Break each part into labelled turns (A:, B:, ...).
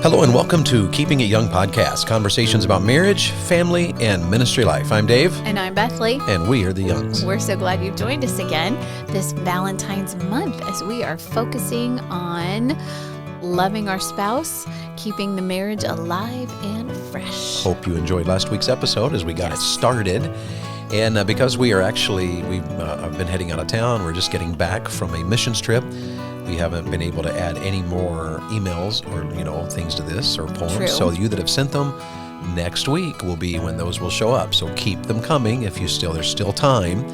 A: Hello and welcome to Keeping It Young podcast, conversations about marriage, family, and ministry life. I'm Dave.
B: And I'm Bethany.
A: And we are the Youngs.
B: We're so glad you've joined us again this Valentine's month as we are focusing on loving our spouse, keeping the marriage alive and fresh.
A: Hope you enjoyed last week's episode as we got it started. And because we've been heading out of town, we're just getting back from a missions trip. We haven't been able to add any more emails or, things to this or poems.
B: True.
A: So you that have sent them, next week will be when those will show up. So keep them coming if there's still time.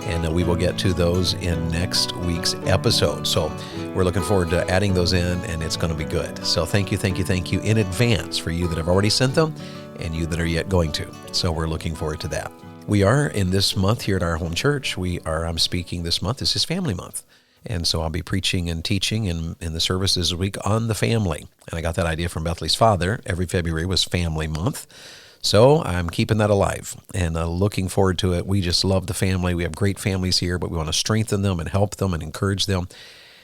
A: And we will get to those in next week's episode. So we're looking forward to adding those in, and it's going to be good. So thank you in advance for you that have already sent them and you that are yet going to. So we're looking forward to that. We are in this month here at our home church. I'm speaking this month. This is Family Month. And so I'll be preaching and teaching in the services this week on the family. And I got that idea from Bethany's father. Every February was Family Month. So I'm keeping that alive and looking forward to it. We just love the family. We have great families here, but we want to strengthen them and help them and encourage them.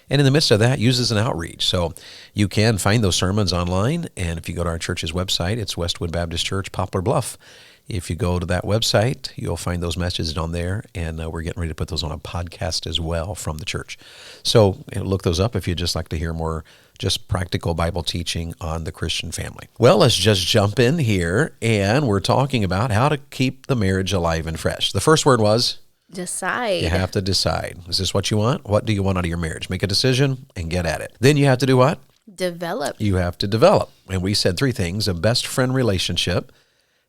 A: And in the midst of that, use as an outreach. So you can find those sermons online. And if you go to our church's website, it's Westwood Baptist Church, Poplar Bluff. If you go to that website, you'll find those messages on there, and we're getting ready to put those on a podcast as well from the church. So look those up if you'd just like to hear more just practical Bible teaching on the Christian family. Well, let's just jump in here, and we're talking about how to keep the marriage alive and fresh. The first word was?
B: Decide.
A: You have to decide. Is this what you want? What do you want out of your marriage? Make a decision and get at it. Then you have to do what?
B: Develop.
A: You have to develop. And we said three things: a best friend relationship,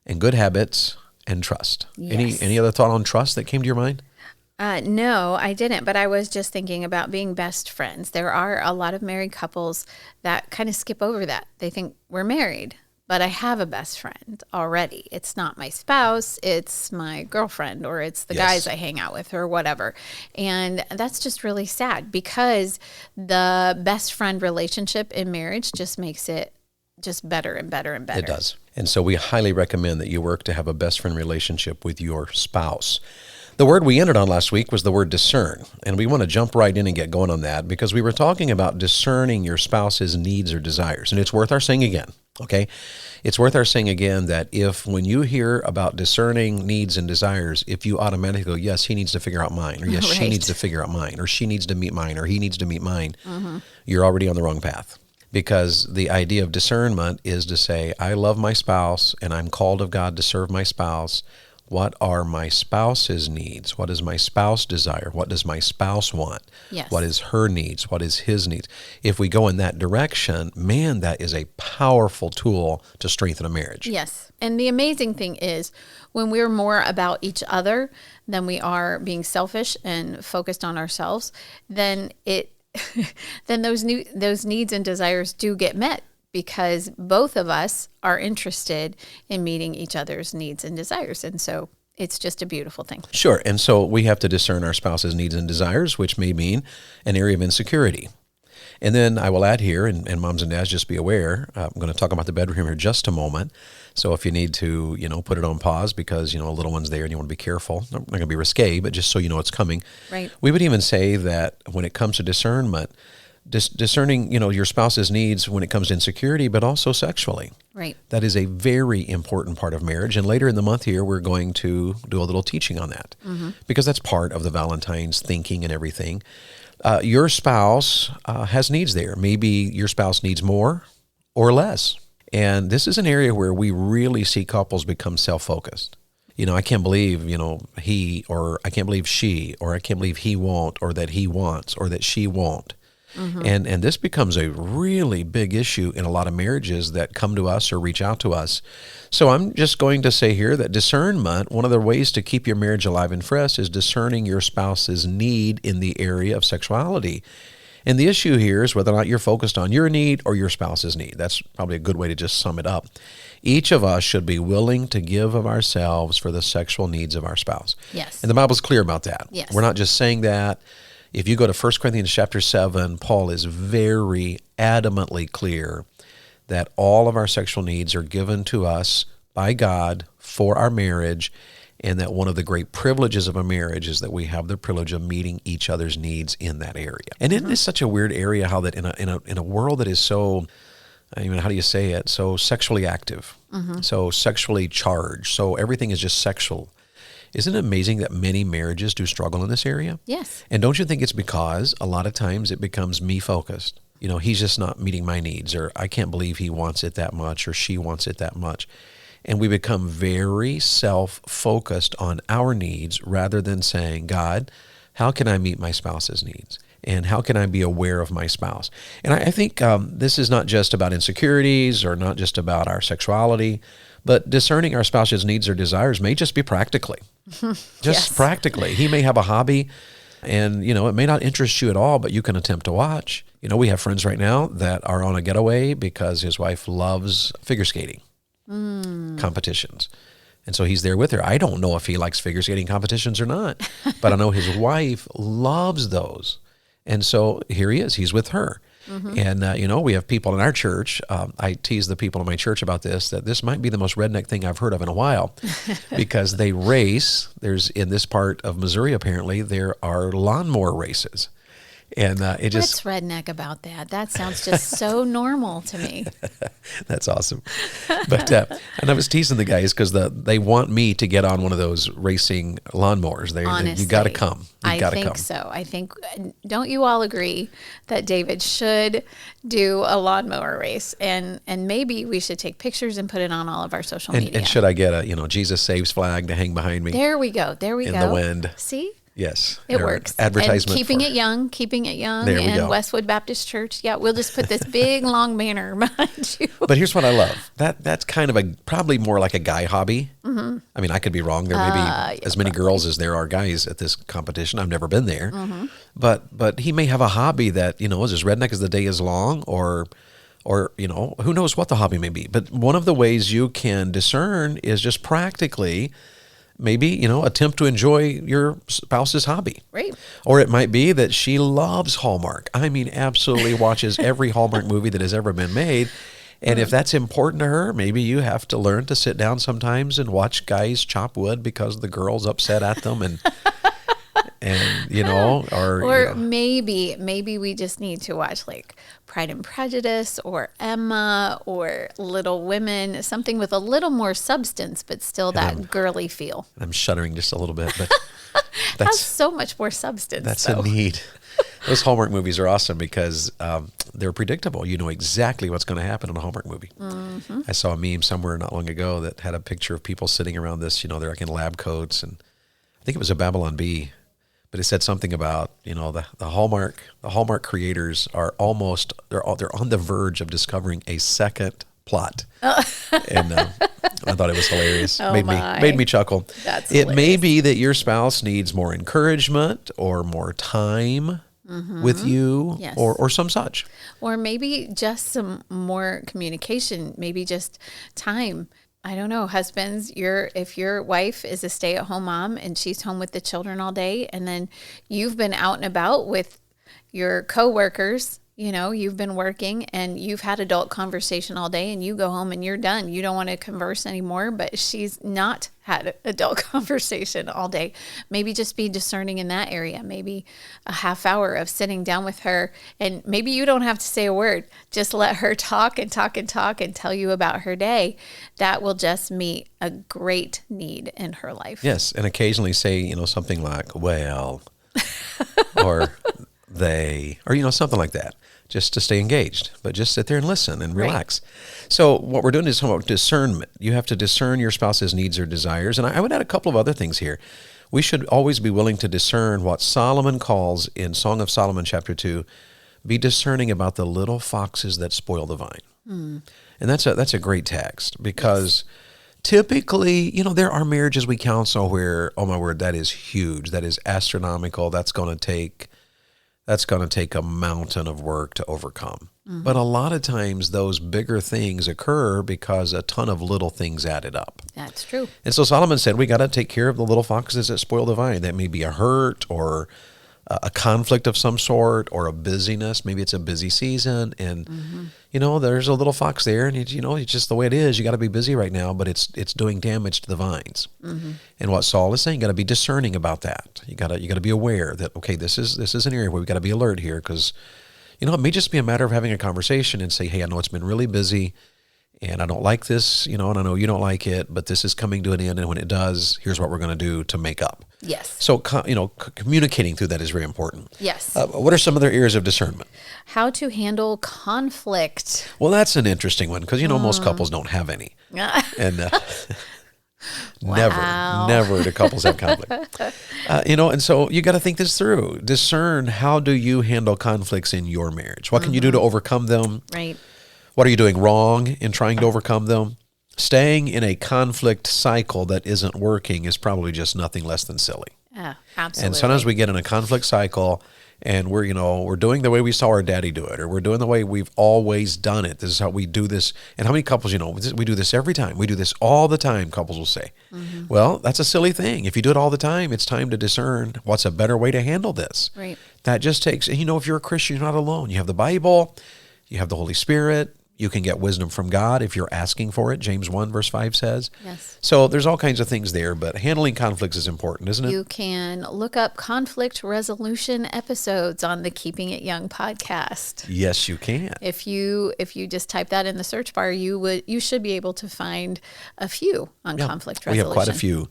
A: and good habits, and trust.
B: Yes.
A: Any other thought on trust that came to your mind?
B: No, I didn't, but I was just thinking about being best friends. There are a lot of married couples that kind of skip over that. They think we're married, but I have a best friend already. It's not my spouse, it's my girlfriend, or it's the guys I hang out with or whatever. And that's just really sad because the best friend relationship in marriage just makes it just better and better and better.
A: It does. And so we highly recommend that you work to have a best friend relationship with your spouse. The word we ended on last week was the word discern. And we want to jump right in and get going on that because we were talking about discerning your spouse's needs or desires. And it's worth our saying again, okay? It's worth our saying again that when you hear about discerning needs and desires, if you automatically go, yes, he needs to figure out mine, or yes, she needs to figure out mine, or she needs to meet mine, or he needs to meet mine, you're already on the wrong path. Because the idea of discernment is to say, I love my spouse and I'm called of God to serve my spouse. What are my spouse's needs? What does my spouse desire? What does my spouse want?
B: Yes.
A: What is her needs? What is his needs? If we go in that direction, man, that is a powerful tool to strengthen a marriage. Yes.
B: And the amazing thing is when we're more about each other than we are being selfish and focused on ourselves, then those needs and desires do get met because both of us are interested in meeting each other's needs and desires. And so it's just a beautiful thing.
A: Sure. And so we have to discern our spouse's needs and desires, which may mean an area of insecurity. And then I will add here, and moms and dads, just be aware, I'm going to talk about the bedroom here in just a moment. So if you need to, put it on pause because, a little one's there and you want to be careful, not going to be risque, but just so you know it's coming.
B: Right.
A: We would even say that when it comes to discernment, discerning, your spouse's needs when it comes to insecurity, but also sexually.
B: Right.
A: That is a very important part of marriage. And later in the month here, we're going to do a little teaching on that because that's part of the Valentine's thinking and everything. Your spouse has needs there. Maybe your spouse needs more or less. And this is an area where we really see couples become self-focused. I can't believe, he, or I can't believe she, or I can't believe he won't, or that he wants, or that she won't. And this becomes a really big issue in a lot of marriages that come to us or reach out to us. So I'm just going to say here that discernment, one of the ways to keep your marriage alive and fresh is discerning your spouse's need in the area of sexuality. And the issue here is whether or not you're focused on your need or your spouse's need. That's probably a good way to just sum it up. Each of us should be willing to give of ourselves for the sexual needs of our spouse.
B: Yes.
A: And the Bible's clear about that.
B: Yes.
A: We're not just saying that. If you go to 1 Corinthians chapter 7, Paul is very adamantly clear that all of our sexual needs are given to us by God for our marriage, and that one of the great privileges of a marriage is that we have the privilege of meeting each other's needs in that area. And isn't this such a weird area how that in a world that is so I mean, how do you say it? So sexually active, so sexually charged. So everything is just sexual. Isn't it amazing that many marriages do struggle in this area?
B: Yes.
A: And don't you think it's because a lot of times it becomes me focused? You know, he's just not meeting my needs, or I can't believe he wants it that much, or she wants it that much. And we become very self-focused on our needs rather than saying, God, how can I meet my spouse's needs? And how can I be aware of my spouse? And I think this is not just about insecurities or not just about our sexuality, but discerning our spouse's needs or desires may just be practically. Just practically. He may have a hobby and, you know, it may not interest you at all, but you can attempt to watch. You know, we have friends right now that are on a getaway because his wife loves figure skating competitions. And so he's there with her. I don't know if he likes figure skating competitions or not, but I know his wife loves those. And so here he is. He's with her. And, you know, we have people in our church. I tease the people in my church about this, that this might be the most redneck thing I've heard of in a while because they race. There's, in this part of Missouri, apparently, there are lawnmower races. And it just...
B: What's redneck about that? That sounds just so normal to me.
A: That's awesome. But, and I was teasing the guys because they want me to get on one of those racing lawnmowers.
B: Honestly,
A: you got to come.
B: I think so. I think, don't you all agree that David should do a lawnmower race? And maybe we should take pictures and put it on all of our social media.
A: And should I get a, Jesus Saves flag to hang behind me?
B: There we go.
A: In the wind.
B: See?
A: Yes.
B: It works.
A: Advertisement.
B: And keeping it young
A: There we
B: and
A: go.
B: Westwood Baptist Church. Yeah, we'll just put this big long banner behind you.
A: But here's what I love. That's kind of probably more like a guy hobby. I mean, I could be wrong. There may be as many girls as there are guys at this competition. I've never been there. But he may have a hobby that, is as redneck as the day is long, or who knows what the hobby may be. But one of the ways you can discern is just practically maybe, attempt to enjoy your spouse's hobby.
B: Right.
A: Or it might be that she loves Hallmark. I mean, absolutely watches every Hallmark movie that has ever been made. And if that's important to her, maybe you have to learn to sit down sometimes and watch guys chop wood because the girl's upset at them and
B: maybe we just need to watch like Pride and Prejudice or Emma or Little Women, something with a little more substance, but still that girly feel.
A: I'm shuddering just a little bit, but
B: that's so much more substance.
A: That's a need. Those Hallmark movies are awesome because they're predictable. You know exactly what's going to happen in a Hallmark movie. I saw a meme somewhere not long ago that had a picture of people sitting around this, they're like in lab coats, and I think it was a Babylon Bee. But it said something about, the Hallmark creators are they're on the verge of discovering a second plot. And I thought it was hilarious. Made me chuckle.
B: That's
A: hilarious. It may be that your spouse needs more encouragement or more time with you,
B: yes,
A: or some such.
B: Or maybe just some more communication, maybe just time. I don't know, husbands, if your wife is a stay-at-home mom and she's home with the children all day, and then you've been out and about with your coworkers, you've been working and you've had adult conversation all day, and you go home and you're done. You don't want to converse anymore, but she's not had adult conversation all day. Maybe just be discerning in that area. Maybe a half hour of sitting down with her, and maybe you don't have to say a word. Just let her talk and talk and talk and tell you about her day. That will just meet a great need in her life.
A: Yes, and occasionally say, something like, well, or they, or, something like that, just to stay engaged, but just sit there and listen and relax. Right. So what we're doing is talking about discernment. You have to discern your spouse's needs or desires. And I would add a couple of other things here. We should always be willing to discern what Solomon calls in Song of Solomon chapter 2, be discerning about the little foxes that spoil the vine. And that's a great text because typically, there are marriages we counsel where, oh my word, that is huge. That is astronomical. That's going to take a mountain of work to overcome. But a lot of times those bigger things occur because a ton of little things added up.
B: That's true.
A: And so Solomon said, we got to take care of the little foxes that spoil the vine. That may be a hurt or a conflict of some sort or a busyness. Maybe it's a busy season and, there's a little fox there and, it's just the way it is. You got to be busy right now, but it's doing damage to the vines. And what Saul is saying, you got to be discerning about that. You got to be aware that, okay, this is an area where we got to be alert here because, it may just be a matter of having a conversation and say, hey, I know it's been really busy and I don't like this, and I know you don't like it, but this is coming to an end. And when it does, here's what we're going to do to make up.
B: Yes.
A: So, communicating through that is very important.
B: Yes.
A: What are some other areas of discernment?
B: How to handle conflict.
A: Well, that's an interesting one because, most couples don't have any. And
B: Wow.
A: never do couples have conflict. And so you got to think this through. Discern, how do you handle conflicts in your marriage? What can you do to overcome them?
B: Right.
A: What are you doing wrong in trying to overcome them? Staying in a conflict cycle that isn't working is probably just nothing less than silly.
B: Yeah, absolutely.
A: And sometimes we get in a conflict cycle and we're doing the way we saw our daddy do it, or we're doing the way we've always done it. This is how we do this. And how many couples, we do this every time. We do this all the time, couples will say. Mm-hmm. Well, that's a silly thing. If you do it all the time, it's time to discern what's a better way to handle this.
B: Right.
A: That just takes, if you're a Christian, you're not alone. You have the Bible, you have the Holy Spirit. You can get wisdom from God if you're asking for it, James 1 verse 5 says.
B: Yes.
A: So there's all kinds of things there, but handling conflicts is important, isn't it?
B: You can look up conflict resolution episodes on the Keeping It Young podcast.
A: Yes, you can.
B: If you just type that in the search bar, you should be able to find a few on conflict resolution.
A: We have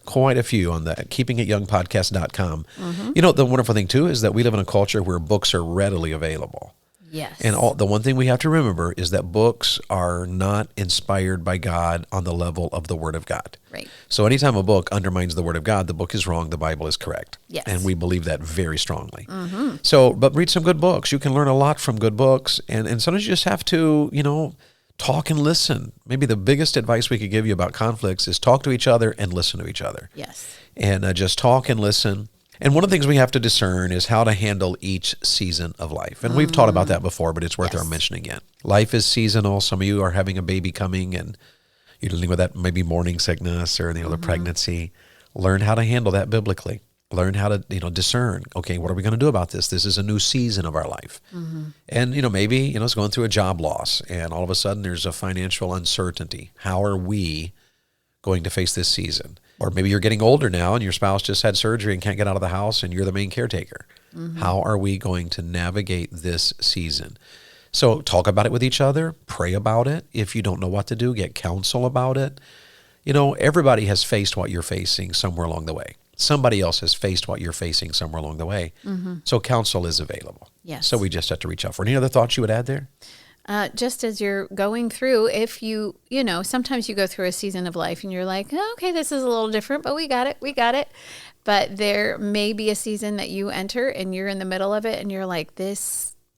A: quite a few on the keepingityoungpodcast.com. Mm-hmm. The wonderful thing too is that we live in a culture where books are readily available.
B: Yes.
A: And the one thing we have to remember is that books are not inspired by God on the level of the Word of God.
B: Right.
A: So anytime a book undermines the Word of God, the book is wrong, the Bible is correct.
B: Yes.
A: And we believe that very strongly.
B: Mm-hmm.
A: So, but read some good books. You can learn a lot from good books. And sometimes you just have to, talk and listen. Maybe the biggest advice we could give you about conflicts is talk to each other and listen to each other.
B: Yes.
A: And just talk and listen. And one of the things we have to discern is how to handle each season of life. And we've taught about that before, but it's worth our mentioning again. Life is seasonal. Some of you are having a baby coming and you're dealing with that maybe morning sickness or the pregnancy. Learn how to handle that biblically. Learn how to, discern. Okay, what are we going to do about this? This is a new season of our life. Mm-hmm. And, maybe, it's going through a job loss and all of a sudden there's a financial uncertainty. How are we going to face this season? Or maybe you're getting older now and your spouse just had surgery and can't get out of the house and you're the main caretaker. Mm-hmm. How are we going to navigate this season? So talk about it with each other. Pray about it. If you don't know what to do, get counsel about it. Everybody has faced what you're facing somewhere along the way. Somebody else has faced what you're facing somewhere along the way. Mm-hmm. So counsel is available.
B: Yes.
A: So we just have to reach out for it. Any other thoughts you would add there?
B: Just as you're going through, if sometimes you go through a season of life and you're like, oh, okay, this is a little different, but we got it. But there may be a season that you enter and you're in the middle of it and you're like,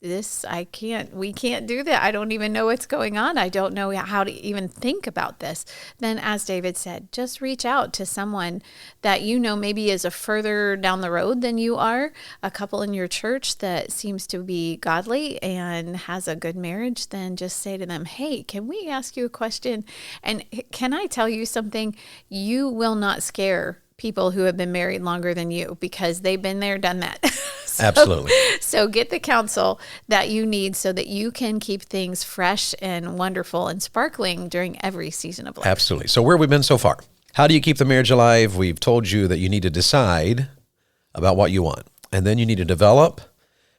B: we can't do that. I don't even know what's going on. I don't know how to even think about this. Then, as David said, just reach out to someone that maybe is a further down the road than you are, a couple in your church that seems to be godly and has a good marriage. Then just say to them, hey, can we ask you a question? And can I tell you something? You will not scare people who have been married longer than you because they've been there, done that.
A: Absolutely.
B: So get the counsel that you need so that you can keep things fresh and wonderful and sparkling during every season of life.
A: Absolutely. So where have we been so far? How do you keep the marriage alive? We've told you that you need to decide about what you want. And then you need to develop.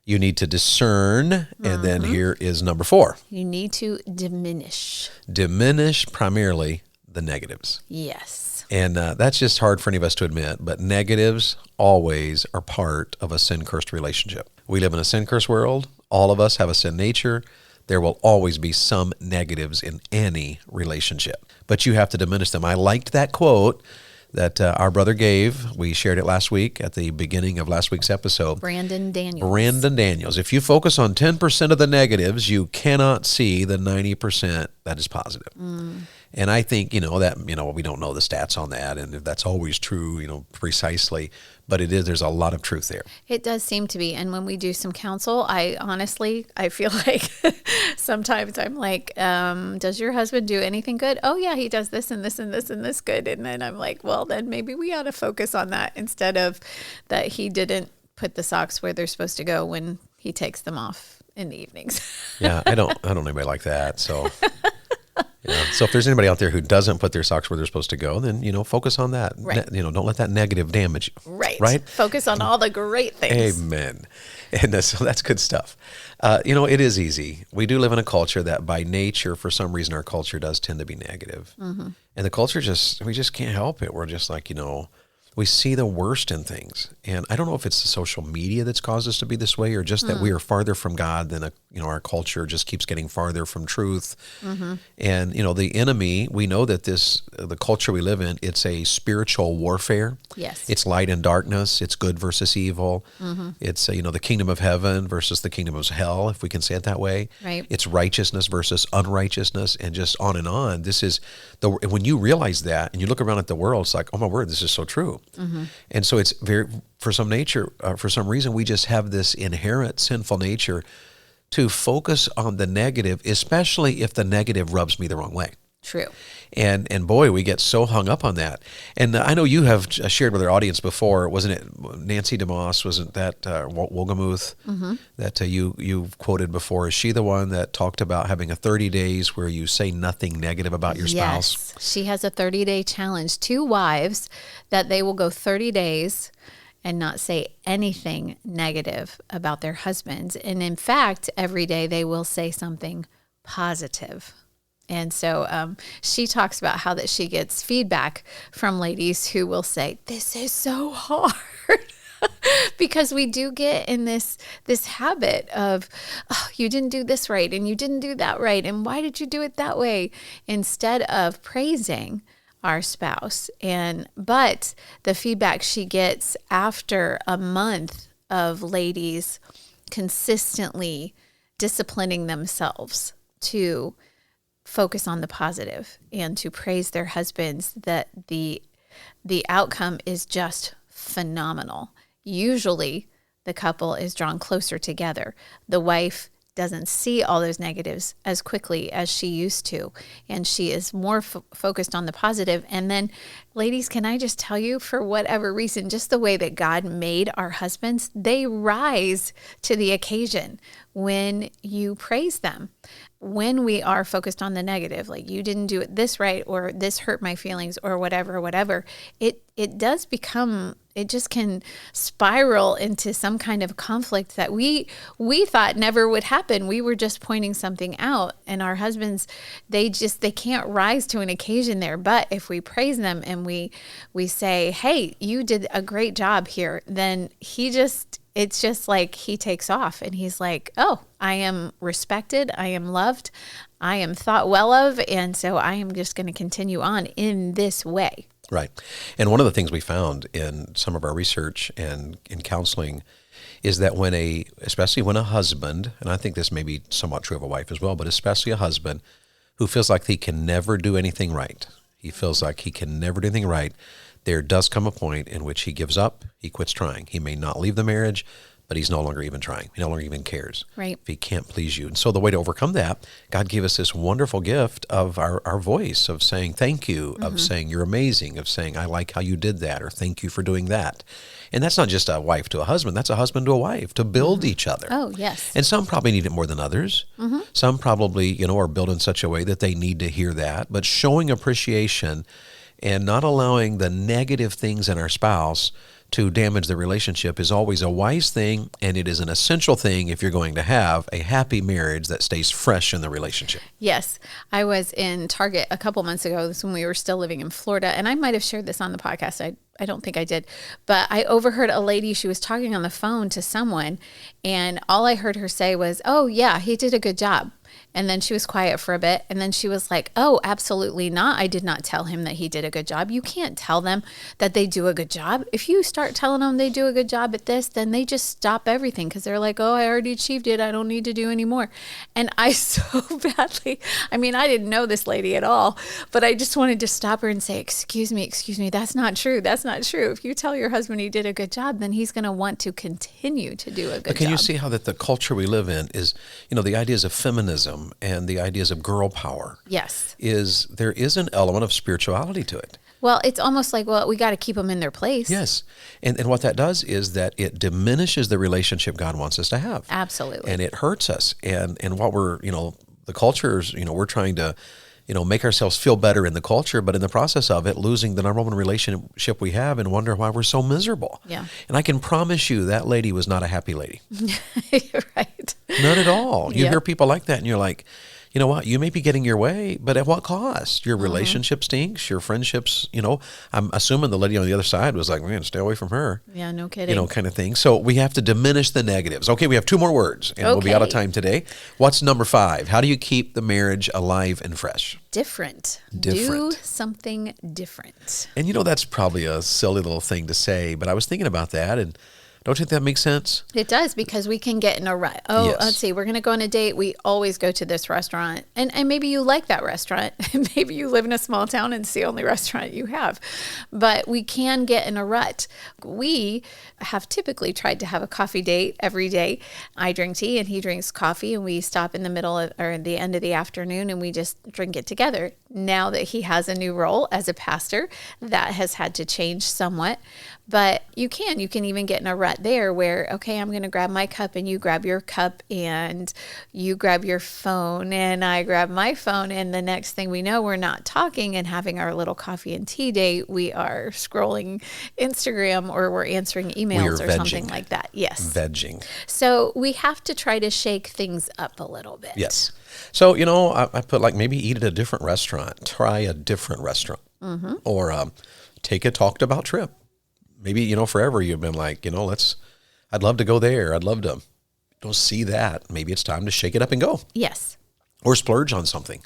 A: You need to discern. And then here is number 4.
B: You need to diminish.
A: Diminish primarily the negatives.
B: Yes.
A: And that's just hard for any of us to admit, but negatives always are part of a sin-cursed relationship. We live in a sin-cursed world. All of us have a sin nature. There will always be some negatives in any relationship, but you have to diminish them. I liked that quote that our brother gave. We shared it last week at the beginning of last week's episode.
B: Brandon Daniels.
A: If you focus on 10% of the negatives, you cannot see the 90% that is positive. And I think, we don't know the stats on that, and if that's always true, precisely, but there's a lot of truth there.
B: It does seem to be. And when we do some counsel, I feel like sometimes I'm like, does your husband do anything good? Oh yeah, he does this and this and this and this good. And then I'm like, well, then maybe we ought to focus on that instead of that he didn't put the socks where they're supposed to go when he takes them off in the evenings.
A: Yeah, I don't know anybody like that. So so if there's anybody out there who doesn't put their socks where they're supposed to go, then, focus on that.
B: Right.
A: Don't let that negative damage you.
B: Right.
A: Right?
B: Focus on all the great things.
A: Amen. And so that's good stuff. It is easy. We do live in a culture that by nature, for some reason, our culture does tend to be negative. And the culture we just can't help it. We're just like, we see the worst in things. And I don't know if it's the social media that's caused us to be this way or just that we are farther from God than, our culture just keeps getting farther from truth. And, the enemy, we know that the culture we live in, it's a spiritual warfare.
B: Yes.
A: It's light and darkness. It's good versus evil. It's, the kingdom of heaven versus the kingdom of hell, if we can say it that way.
B: Right.
A: It's righteousness versus unrighteousness and just on and on. This is when you realize that and you look around at the world, it's like, oh my word, this is so true. And so it's for some reason, we just have this inherent sinful nature to focus on the negative, especially if the negative rubs me the wrong way.
B: True.
A: And boy, we get so hung up on that. And I know you have shared with our audience before, wasn't it Nancy DeMoss, wasn't that Wolgamuth that you quoted before? Is she the one that talked about having a 30 days where you say nothing negative about your spouse?
B: Yes, she has a 30-day challenge. 2 wives that they will go 30 days and not say anything negative about their husbands. And in fact, every day they will say something positive. And so she talks about how that she gets feedback from ladies who will say, this is so hard. Because we do get in this habit of, oh, you didn't do this right and you didn't do that right. And why did you do it that way? Instead of praising our spouse. But the feedback she gets after a month of ladies consistently disciplining themselves to focus on the positive and to praise their husbands, that the outcome is just phenomenal. Usually the couple is drawn closer together. The wife doesn't see all those negatives as quickly as she used to, and she is more focused on the positive. And then, ladies, can I just tell you, for whatever reason, just the way that God made our husbands, they rise to the occasion when you praise them. When we are focused on the negative, like you didn't do it this right, or this hurt my feelings, or whatever, it does become, it just can spiral into some kind of conflict that we thought never would happen. We were just pointing something out, and our husbands, they can't rise to an occasion there. But if we praise them and we say, hey, you did a great job here, then it's just like he takes off and he's like, oh, I am respected, I am loved, I am thought well of, and so I am just going to continue on in this way.
A: Right. And one of the things we found in some of our research and in counseling is that especially when a husband, and I think this may be somewhat true of a wife as well, but especially a husband who feels like he can never do anything right, there does come a point in which he gives up, he quits trying. He may not leave the marriage, but he's no longer even trying. He no longer even cares.
B: Right.
A: If he can't please you. And so the way to overcome that, God gave us this wonderful gift of our voice, of saying thank you, of saying you're amazing, of saying I like how you did that, or thank you for doing that. And that's not just a wife to a husband, that's a husband to a wife, to build each other.
B: Oh, yes.
A: And some probably need it more than others. Some probably, are built in such a way that they need to hear that. But showing appreciation and not allowing the negative things in our spouse to damage the relationship is always a wise thing, and it is an essential thing if you're going to have a happy marriage that stays fresh in the relationship.
B: Yes. I was in Target a couple months ago. This is when we were still living in Florida, and I might have shared this on the podcast. I don't think I did, but I overheard a lady, she was talking on the phone to someone, and all I heard her say was, oh yeah, he did a good job. And then she was quiet for a bit. And then she was like, oh, absolutely not. I did not tell him that he did a good job. You can't tell them that they do a good job. If you start telling them they do a good job at this, then they just stop everything because they're like, oh, I already achieved it. I don't need to do any more. And I so badly, I didn't know this lady at all, but I just wanted to stop her and say, excuse me. That's not true. That's not true. If you tell your husband he did a good job, then he's going to want to continue to do a good job.
A: But can you see how that the culture we live in is, the ideas of feminism and the ideas of girl power.
B: Yes.
A: There is an element of spirituality to it.
B: Well, it's almost like, we got to keep them in their place.
A: Yes. And what that does is that it diminishes the relationship God wants us to have.
B: Absolutely.
A: And it hurts us. And what we're, the cultures, we're trying to make ourselves feel better in the culture, but in the process of it, losing the number one relationship we have and wonder why we're so miserable.
B: Yeah.
A: And I can promise you that lady was not a happy lady.
B: Right.
A: Not at all. You
B: Yep.
A: hear people like that and you're like, you know what, you may be getting your way, but at what cost? Your relationship stinks, your friendships, I'm assuming the lady on the other side was like, we're going to stay away from her.
B: Yeah, no kidding.
A: Kind of thing. So we have to diminish the negatives. Okay, we have 2 more words and we'll be out of time today. What's number 5? How do you keep the marriage alive and fresh?
B: Different.
A: Different.
B: Do something different.
A: And that's probably a silly little thing to say, but I was thinking about that, and don't you think that makes sense?
B: It does, because we can get in a rut. Oh,
A: Yes.
B: let's see, we're going to go on a date. We always go to this restaurant. And maybe you like that restaurant. Maybe you live in a small town and it's the only restaurant you have. But we can get in a rut. We have typically tried to have a coffee date every day. I drink tea and he drinks coffee, and we stop in the middle or the end of the afternoon and we just drink it together. Now that he has a new role as a pastor, that has had to change somewhat. But you can even get in a rut there where, okay, I'm going to grab my cup and you grab your cup and you grab your phone and I grab my phone. And the next thing we know, we're not talking and having our little coffee and tea date. We are scrolling Instagram or we're answering emails or something like that. Yes.
A: Vegging.
B: So we have to try to shake things up a little bit.
A: Yes. So, I put like maybe eat at a different restaurant, try a different restaurant, or take a talked about trip. Maybe, forever you've been like, I'd love to go there. I'd love to see that. Maybe it's time to shake it up and go.
B: Yes.
A: Or splurge on something.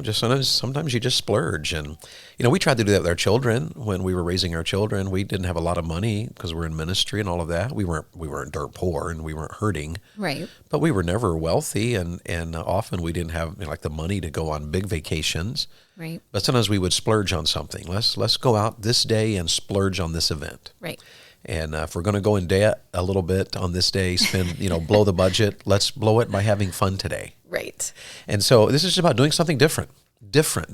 A: Just sometimes you just splurge. And, we tried to do that with our children when we were raising our children. We didn't have a lot of money because we're in ministry and all of that. We weren't dirt poor and we weren't hurting.
B: Right.
A: But we were never wealthy, and often we didn't have the money to go on big vacations.
B: Right.
A: But sometimes we would splurge on something. Let's go out this day and splurge on this event.
B: Right.
A: And if we're going to go in debt a little bit on this day, spend, blow the budget, let's blow it by having fun today.
B: Right.
A: And so this is about doing something different,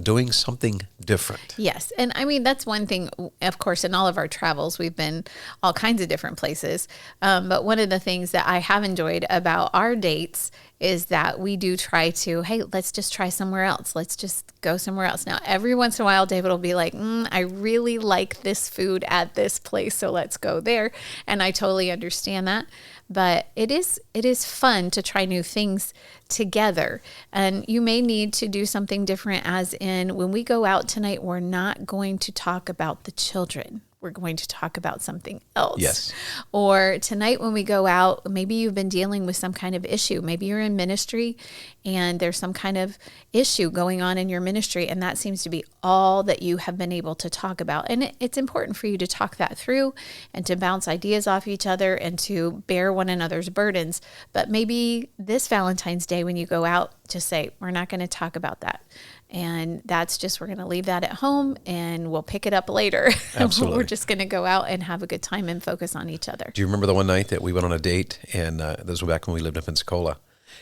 A: doing something different.
B: Yes. And I mean, that's one thing, of course, in all of our travels, we've been all kinds of different places. But one of the things that I have enjoyed about our dates is that we do try to, hey, let's just try somewhere else. Let's just go somewhere else. Now, every once in a while, David will be like, I really like this food at this place, so let's go there. And I totally understand that. But it is fun to try new things together. And you may need to do something different, as in when we go out tonight, we're not going to talk about the children. We're going to talk about something else.
A: Yes.
B: Or tonight when we go out, maybe you've been dealing with some kind of issue. Maybe you're in ministry and there's some kind of issue going on in your ministry, and that seems to be all that you have been able to talk about. And it's important for you to talk that through and to bounce ideas off each other and to bear one another's burdens. But maybe this Valentine's Day when you go out, just say, we're not going to talk about that. And that's just, we're going to leave that at home and we'll pick it up later.
A: Absolutely.
B: We're just going to go out and have a good time and focus on each other.
A: Do you remember the one night that we went on a date, and this was back when we lived in Pensacola,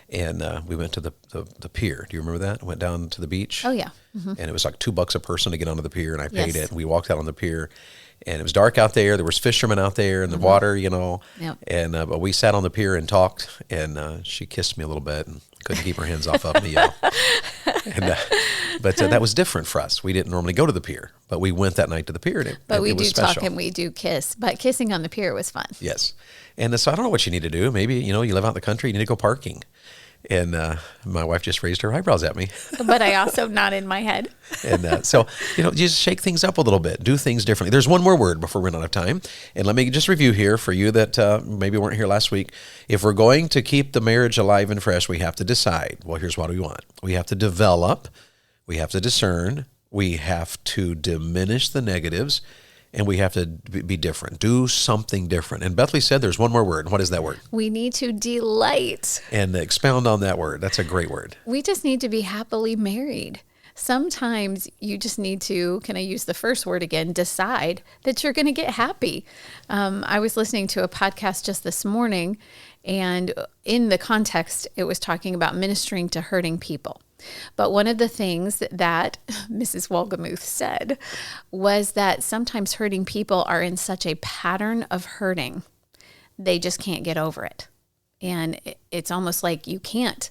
A: and we went to the pier. Do you remember that? Went down to the beach.
B: Oh, yeah.
A: And it was like $2 a person to get onto the pier, and I paid
B: Yes.
A: it. And we walked out on the pier, and it was dark out there. There was fishermen out there in the water,
B: Yep.
A: And but we sat on the pier and talked, and she kissed me a little bit and couldn't keep her hands off of me. But that was different for us. We didn't normally go to the pier, but we went that night to the pier, and
B: But we
A: it was
B: do
A: special.
B: talk and we do kiss. But kissing on the pier was fun.
A: Yes. And so I don't know what you need to do. Maybe, you live out in the country, you need to go parking. And my wife just raised her eyebrows at me.
B: But I also nodded my head.
A: And so, just shake things up a little bit. Do things differently. There's one more word before we run out of time. And let me just review here for you that maybe weren't here last week. If we're going to keep the marriage alive and fresh, we have to decide, well, here's what we want. We have to develop. We have to discern. We have to diminish the negatives. And we have to be different. Do something different. And Bethany said there's one more word. What is that word?
B: We need to delight.
A: And expound on that word. That's a great word.
B: We just need to be happily married. Sometimes you just need to, can I use the first word again, decide that you're going to get happy. I was listening to a podcast just this morning, and in the context, it was talking about ministering to hurting people. But one of the things that Mrs. Wolgamuth said was that sometimes hurting people are in such a pattern of hurting, they just can't get over it. And it's almost like you can't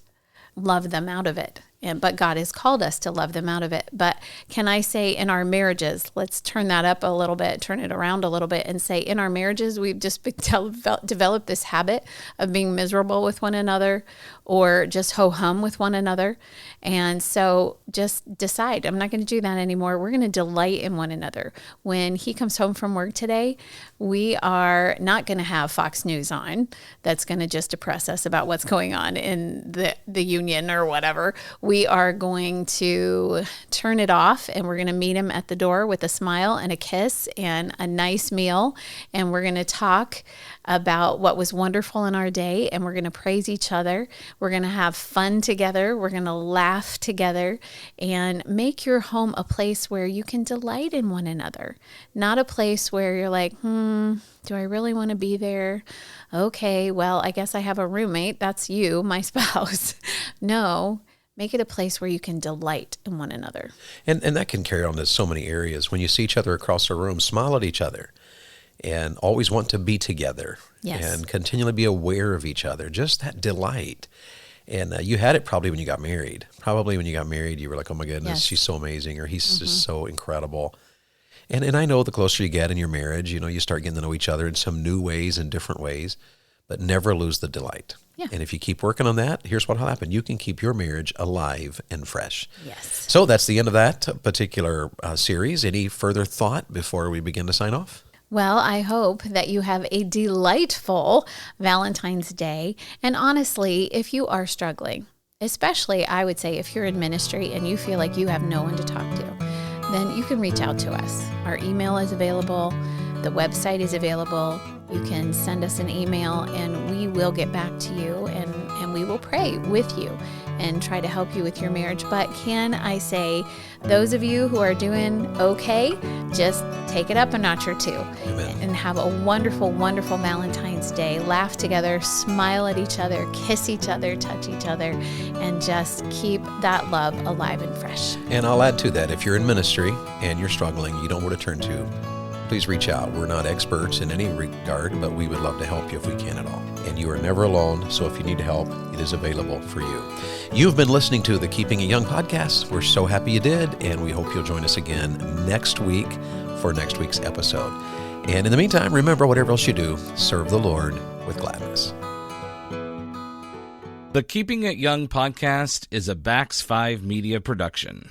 B: love them out of it. but God has called us to love them out of it. But can I say in our marriages, let's turn that up a little bit, turn it around a little bit and say in our marriages, we've just developed this habit of being miserable with one another or just ho-hum with one another. And so just decide, I'm not going to do that anymore. We're going to delight in one another. When he comes home from work today, we are not going to have Fox News on. That's going to just depress us about what's going on in the union or whatever. We are going to turn it off and we're going to meet him at the door with a smile and a kiss and a nice meal. And we're going to talk about what was wonderful in our day, and we're going to praise each other. We're going to have fun together. We're going to laugh together and make your home a place where you can delight in one another, not a place where you're like, do I really want to be there? Okay, well, I guess I have a roommate. That's you, my spouse. No. Make it a place where you can delight in one another.
A: And that can carry on to so many areas. When you see each other across the room, smile at each other and always want to be together.
B: Yes.
A: And continually be aware of each other. Just that delight. And you had it probably when you got married. Probably when you got married, you were like, oh my goodness,
B: Yes.
A: she's so amazing, or he's just so incredible. And I know the closer you get in your marriage, you start getting to know each other in some new ways and different ways, but never lose the delight.
B: Yeah.
A: And if you keep working on that, here's what will happen. You can keep your marriage alive and fresh.
B: Yes.
A: So that's the end of that particular series. Any further thought before we begin to sign off?
B: Well, I hope that you have a delightful Valentine's Day. And honestly, if you are struggling, especially I would say if you're in ministry and you feel like you have no one to talk to, then you can reach out to us. Our email is available. The website is available. You can send us an email and we will get back to you and we will pray with you and try to help you with your marriage. But can I say, those of you who are doing okay, just take it up a notch or two.
A: Amen.
B: And have a wonderful, wonderful Valentine's Day. Laugh together, smile at each other, kiss each other, touch each other, and just keep that love alive and fresh.
A: And I'll add to that, if you're in ministry and you're struggling, you don't know where to turn to, please reach out. We're not experts in any regard, but we would love to help you if we can at all. And you are never alone, so if you need help, it is available for you. You've been listening to the Keeping It Young podcast. We're so happy you did, and we hope you'll join us again next week for next week's episode. And in the meantime, remember, whatever else you do, serve the Lord with gladness.
C: The Keeping It Young podcast is a Bax 5 Media production.